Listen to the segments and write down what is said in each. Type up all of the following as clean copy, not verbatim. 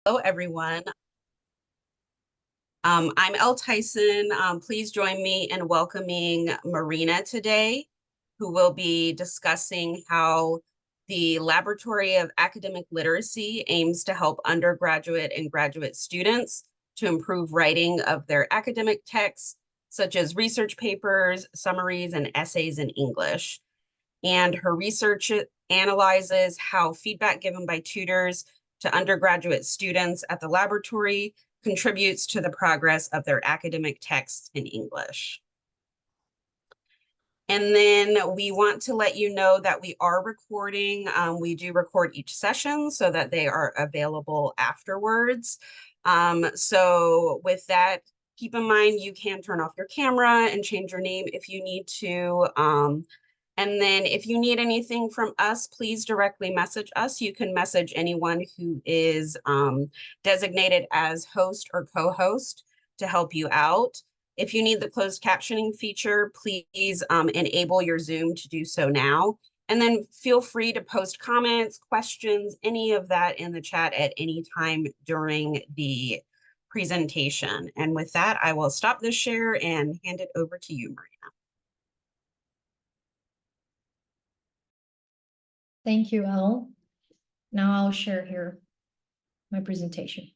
Hello, everyone. I'm Elle Tyson. Please join me in welcoming Marina today, who will be discussing how the Laboratory of Academic Literacy aims to help undergraduate and graduate students to improve writing of their academic texts, such as research papers, summaries, and essays in English. And her research analyzes how feedback given by tutors to undergraduate students at the laboratory contributes to the progress of their academic texts in English. And then we want to let you know that we are recording. We do record each session so that they are available afterwards. So with that, keep in mind you can turn off your camera and change your name if you need to. And then if you need anything from us, please directly message us. You can message anyone who is designated as host or co-host to help you out. If you need the closed captioning feature, please enable your Zoom to do so now. And then feel free to post comments, questions, any of that in the chat at any time during the presentation. And with that, I will stop this share and hand it over to you, Marina. Thank you, Elle. Now I'll share here my presentation.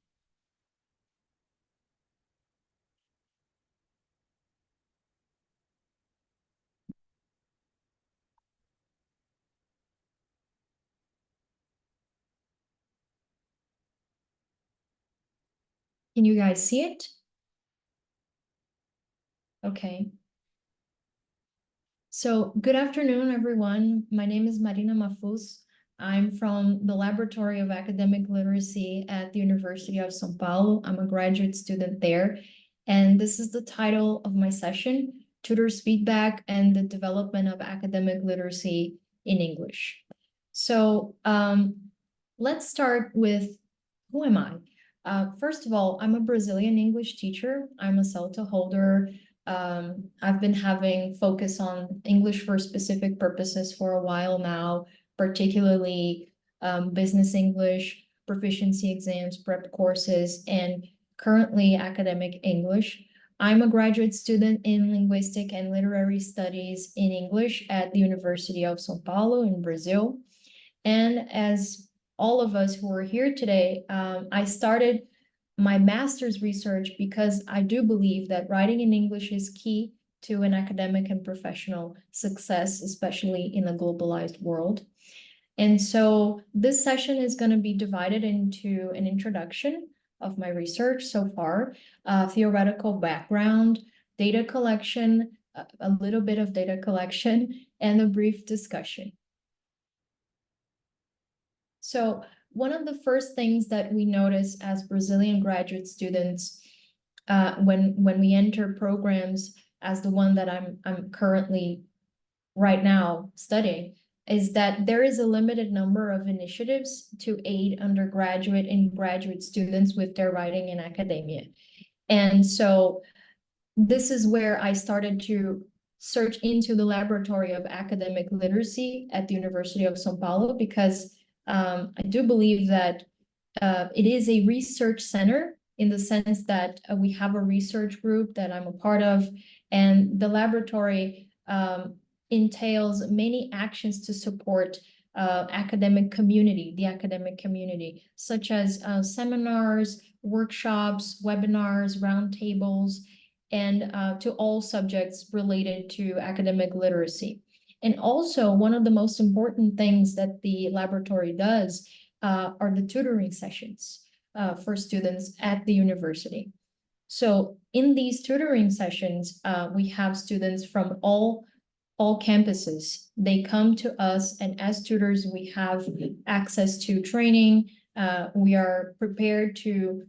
Can you guys see it? Okay. So good afternoon, everyone. My name is Marina Mafuz. I'm from the Laboratory of Academic Literacy at the University of São Paulo. I'm a graduate student there. And this is the title of my session, Tutors' Feedback and the Development of Academic Literacy in English. So let's start with, who am I? First of all, I'm a Brazilian English teacher. I'm a CELTA holder. I've been having focus on English for specific purposes for a while now, particularly business English, proficiency exams, prep courses, and currently academic English. I'm a graduate student in linguistic and literary studies in English at the University of São Paulo in Brazil. And as all of us who are here today, I started my master's research because I do believe that writing in English is key to an academic and professional success, especially in a globalized world. And so this session is going to be divided into an introduction of my research so far, theoretical background, data collection, a little bit of data collection, and a brief discussion. So one of the first things that we notice as Brazilian graduate students when we enter programs as the one that I'm currently right now studying is that there is a limited number of initiatives to aid undergraduate and graduate students with their writing in academia. And so this is where I started to search into the Laboratory of Academic Literacy at the University of São Paulo, because I do believe that it is a research center in the sense that we have a research group that I'm a part of, and the laboratory entails many actions to support the academic community, such as seminars, workshops, webinars, roundtables, and to all subjects related to academic literacy. And also, one of the most important things that the laboratory does are the tutoring sessions for students at the university. So in these tutoring sessions, we have students from all campuses. They come to us, and as tutors, we have access to training. We are prepared to,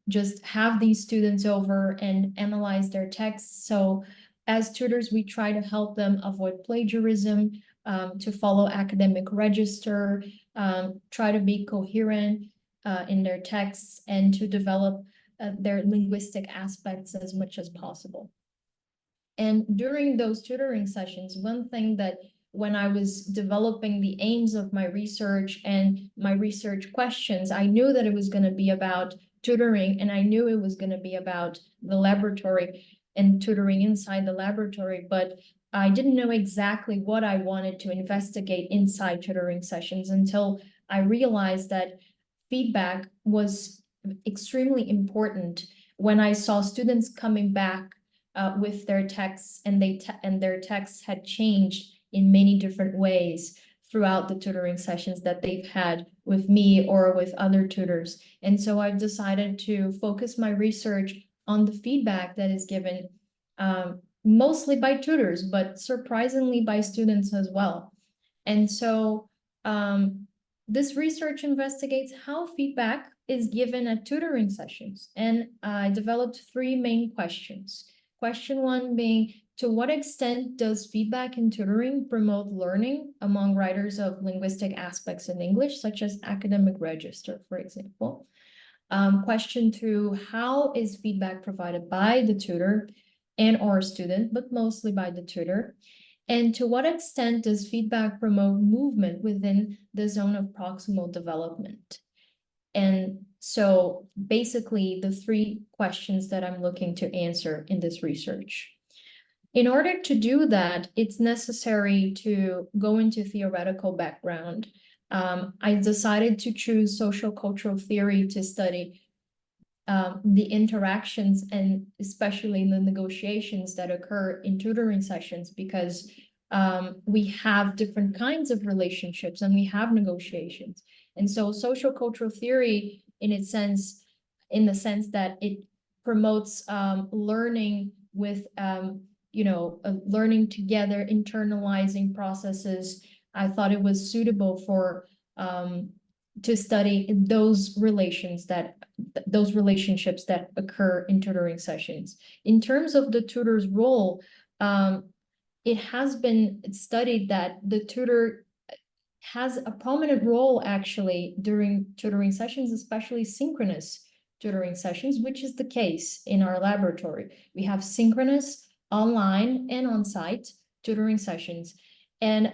just have these students over and analyze their texts. So as tutors, we try to help them avoid plagiarism, to follow academic register, try to be coherent in their texts, and to develop their linguistic aspects as much as possible. And during those tutoring sessions, one thing that when I was developing the aims of my research and my research questions, I knew that it was going to be about tutoring, and I knew it was going to be about the laboratory and tutoring inside the laboratory, but I didn't know exactly what I wanted to investigate inside tutoring sessions until I realized that feedback was extremely important when I saw students coming back with their texts, and their texts had changed in many different ways throughout the tutoring sessions that they've had with me or with other tutors. And so I've decided to focus my research on the feedback that is given mostly by tutors, but surprisingly by students as well. And so this research investigates how feedback is given at tutoring sessions. And I developed three main questions. Question one being, to what extent does feedback in tutoring promote learning among writers of linguistic aspects in English, such as academic register, for example? Question two, how is feedback provided by the tutor and or student, but mostly by the tutor? And to what extent does feedback promote movement within the zone of proximal development? And so basically the three questions that I'm looking to answer in this research. In order to do that, it's necessary to go into theoretical background. I decided to choose social cultural theory to study the interactions and especially the negotiations that occur in tutoring sessions, because we have different kinds of relationships and we have negotiations. And so social cultural theory in the sense that it promotes learning with, learning together, internalizing processes. I thought it was suitable for to study those relationships that occur in tutoring sessions. In terms of the tutor's role, it has been studied that the tutor has a prominent role actually during tutoring sessions, especially synchronous tutoring sessions, which is the case in our laboratory. We have synchronous, online, and on-site tutoring sessions, and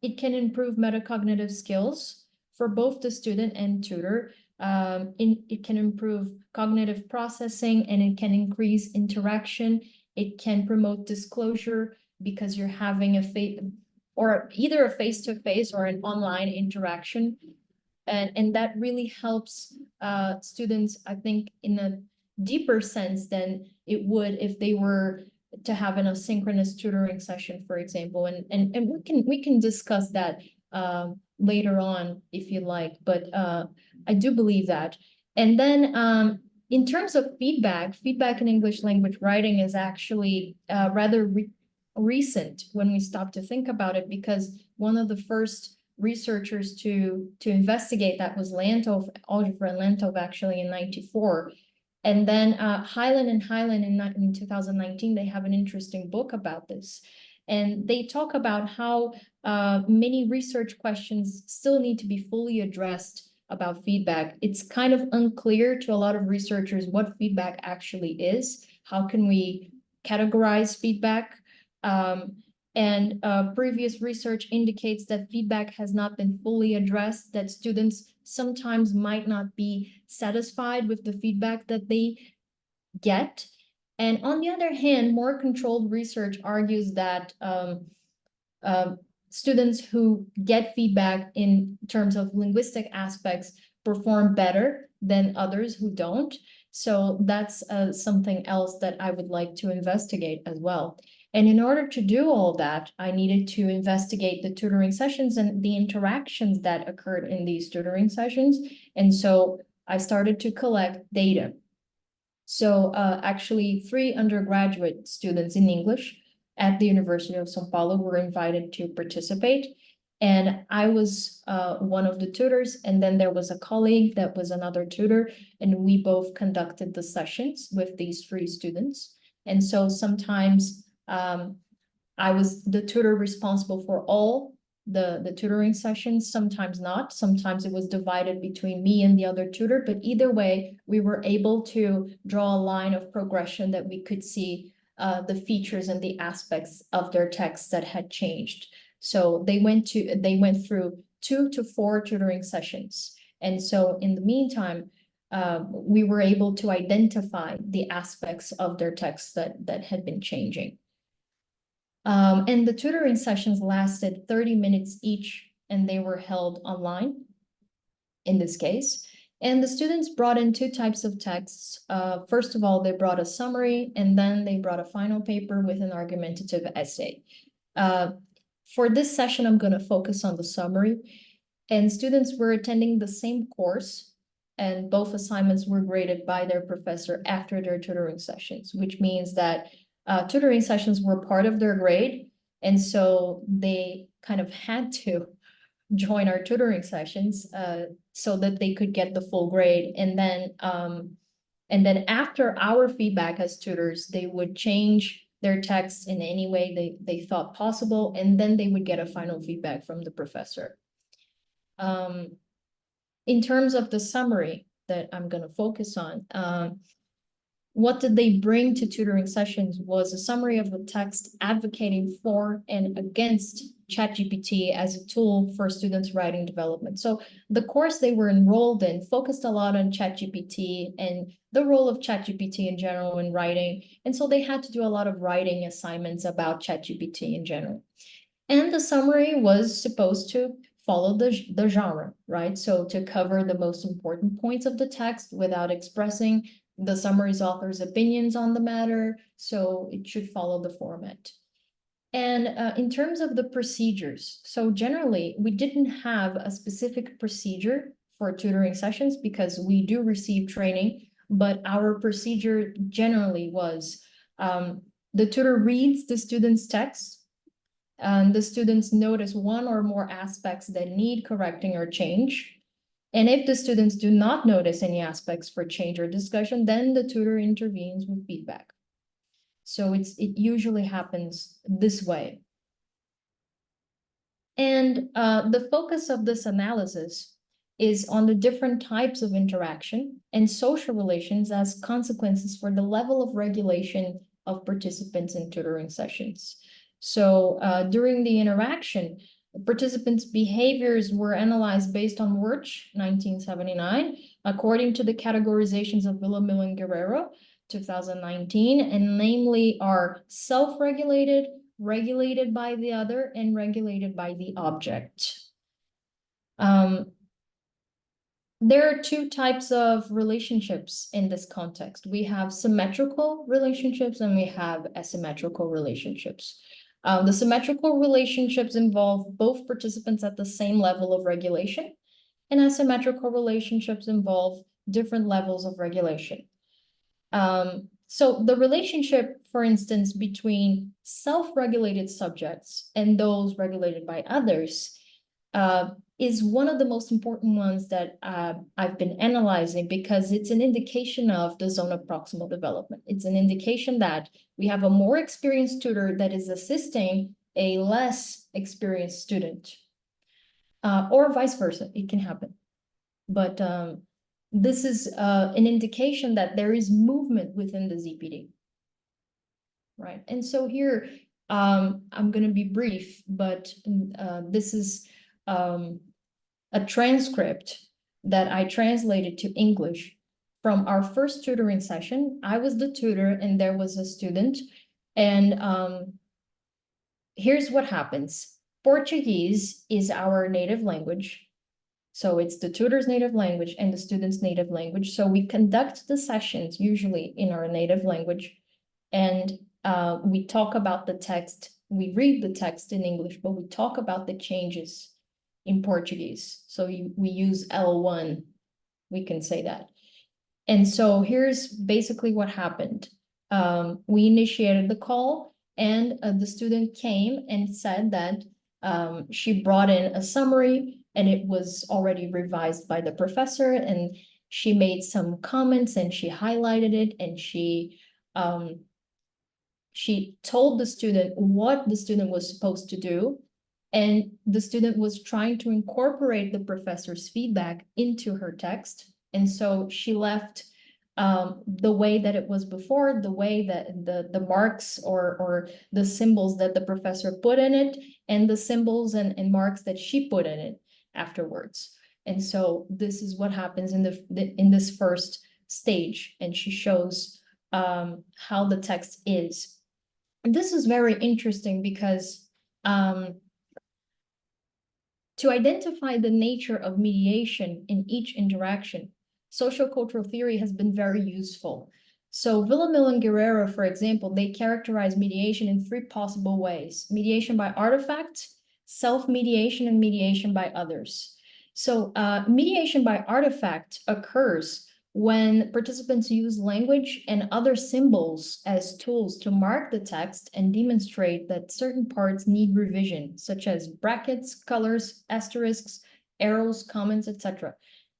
it can improve metacognitive skills for both the student and tutor. It can improve cognitive processing, and it can increase interaction. It can promote disclosure because you're having either a face-to-face or an online interaction. And that really helps students, I think, in a deeper sense than it would if they were to have an asynchronous tutoring session, for example. And we can discuss that later on if you like, but I do believe that. And then in terms of feedback in English language writing is actually rather recent when we stop to think about it, because one of the first researchers to investigate that was Lantov, Oliver Lantov, actually in 94. And then Hyland in 2019, they have an interesting book about this. And they talk about how many research questions still need to be fully addressed about feedback. It's kind of unclear to a lot of researchers what feedback actually is. How can we categorize feedback? And previous research indicates that feedback has not been fully addressed, that students sometimes might not be satisfied with the feedback that they get. And on the other hand, more controlled research argues that students who get feedback in terms of linguistic aspects perform better than others who don't. So that's something else that I would like to investigate as well. And in order to do all that, I needed to investigate the tutoring sessions and the interactions that occurred in these tutoring sessions. And so I started to collect data. So actually 3 undergraduate students in English at the University of São Paulo were invited to participate. And I was one of the tutors, and then there was a colleague that was another tutor, and we both conducted the sessions with these 3 students. And so sometimes I was the tutor responsible for all the tutoring sessions, sometimes not. Sometimes it was divided between me and the other tutor, but either way, we were able to draw a line of progression that we could see the features and the aspects of their text that had changed. So they went through 2 to 4 tutoring sessions. And so in the meantime, we were able to identify the aspects of their text that had been changing. And the tutoring sessions lasted 30 minutes each, and they were held online in this case. And the students brought in 2 types of texts. First of all, they brought a summary, and then they brought a final paper with an argumentative essay. For this session, I'm going to focus on the summary. And students were attending the same course, and both assignments were graded by their professor after their tutoring sessions, which means that tutoring sessions were part of their grade. And so they kind of had to join our tutoring sessions so that they could get the full grade. And then after our feedback as tutors, they would change their text in any way they thought possible, and then they would get a final feedback from the professor. In terms of the summary that I'm going to focus on, what did they bring to tutoring sessions was a summary of the text advocating for and against ChatGPT as a tool for students' writing development. So the course they were enrolled in focused a lot on ChatGPT and the role of ChatGPT in general in writing. And so they had to do a lot of writing assignments about ChatGPT in general. And the summary was supposed to follow the genre, right? So to cover the most important points of the text without expressing the summary's author's opinions on the matter. So it should follow the format. And in terms of the procedures, so generally we didn't have a specific procedure for tutoring sessions because we do receive training, but our procedure generally was the tutor reads the student's text, and the students notice one or more aspects that need correcting or change. And if the students do not notice any aspects for change or discussion, then the tutor intervenes with feedback. So it usually happens this way. And the focus of this analysis is on the different types of interaction and social relations as consequences for the level of regulation of participants in tutoring sessions. So during the interaction, participants' behaviors were analyzed based on Wirch, 1979, according to the categorizations of Villamil and Guerrero, 2019, and namely are self-regulated, regulated by the other, and regulated by the object. There are 2 types of relationships in this context. We have symmetrical relationships and we have asymmetrical relationships. The symmetrical relationships involve both participants at the same level of regulation, and asymmetrical relationships involve different levels of regulation. So the relationship, for instance, between self-regulated subjects and those regulated by others is one of the most important ones that I've been analyzing because it's an indication of the zone of proximal development. It's an indication that we have a more experienced tutor that is assisting a less experienced student, or vice versa. It can happen. But this is an indication that there is movement within the ZPD. Right. And so here, I'm going to be brief, but this is a transcript that I translated to English from our first tutoring session. I was the tutor and there was a student. And here's what happens. Portuguese is our native language. So it's the tutor's native language and the student's native language. So we conduct the sessions usually in our native language. And we talk about the text. We read the text in English, but we talk about the changes in Portuguese. So we use L1, we can say that. And so here's basically what happened. We initiated the call and the student came and said that she brought in a summary and it was already revised by the professor, and she made some comments and she highlighted it, and she told the student what the student was supposed to do, and the student was trying to incorporate the professor's feedback into her text. And so she left the way that it was before, the way that the marks or the symbols that the professor put in it, and the symbols and marks that she put in it afterwards. And so this is what happens in in this first stage, and she shows how the text is. And this is very interesting because to identify the nature of mediation in each interaction, social cultural theory has been very useful. So Villamil and Guerrero, for example, they characterize mediation in three possible ways: mediation by artifact, self-mediation, and mediation by others. So mediation by artifact occurs when participants use language and other symbols as tools to mark the text and demonstrate that certain parts need revision, such as brackets, colors, asterisks, arrows, comments, etc.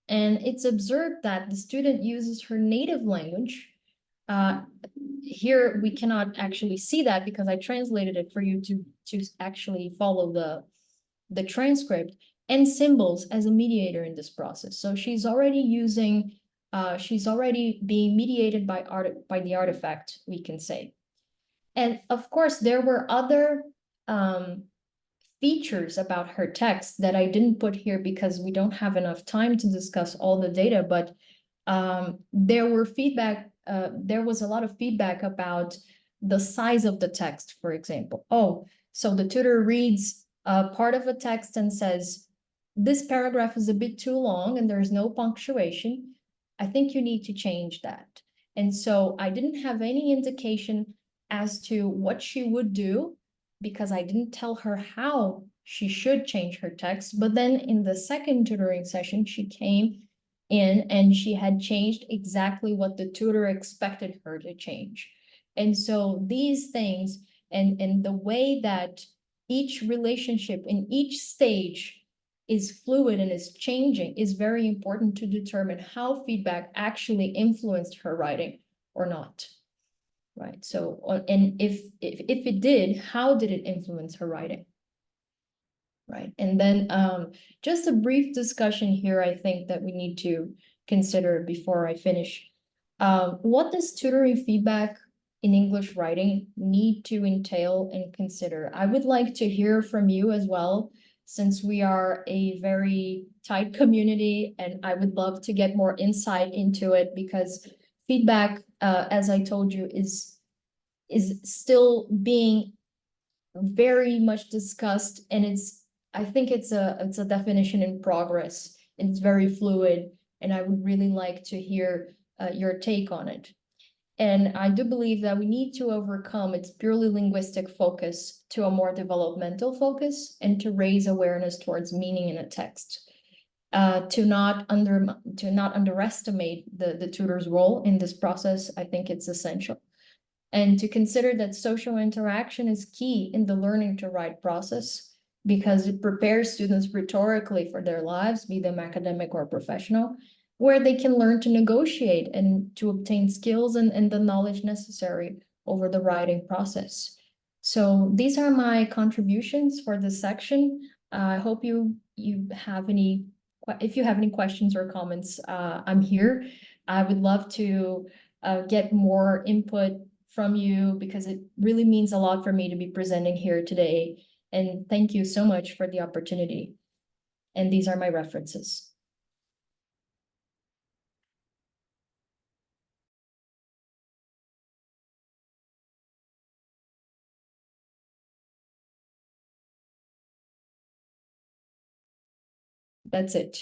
And it's observed that the student uses her native language. Here we cannot actually see that because I translated it for you to actually follow the transcript, and symbols as a mediator in this process. So she's already using, she's already being mediated by the artifact, we can say. And of course, there were other features about her text that I didn't put here because we don't have enough time to discuss all the data, but there was a lot of feedback about the size of the text, for example. Oh, so the tutor reads part of a text and says, this paragraph is a bit too long and there's no punctuation. I think you need to change that. And so I didn't have any indication as to what she would do because I didn't tell her how she should change her text. But then in the second tutoring session, she came in and she had changed exactly what the tutor expected her to change. And so these things and the way that each relationship in each stage is fluid and is changing is very important to determine how feedback actually influenced her writing or not. Right. So, and if it did, how did it influence her writing? Right. And then just a brief discussion here, I think that we need to consider before I finish. What does tutoring feedback in English writing need to entail and consider? I would like to hear from you as well, since we are a very tight community, and I would love to get more insight into it because feedback, as I told you, is still being very much discussed, and I think it's a definition in progress, and it's very fluid, and I would really like to hear your take on it. And I do believe that we need to overcome its purely linguistic focus to a more developmental focus and to raise awareness towards meaning in a text. To not underestimate the tutor's role in this process, I think it's essential. And to consider that social interaction is key in the learning to write process because it prepares students rhetorically for their lives, be them academic or professional, where they can learn to negotiate and to obtain skills and the knowledge necessary over the writing process. So these are my contributions for this section. I hope you have any, if you have any questions or comments, I'm here. I would love to get more input from you because it really means a lot for me to be presenting here today. And thank you so much for the opportunity. And these are my references. That's it.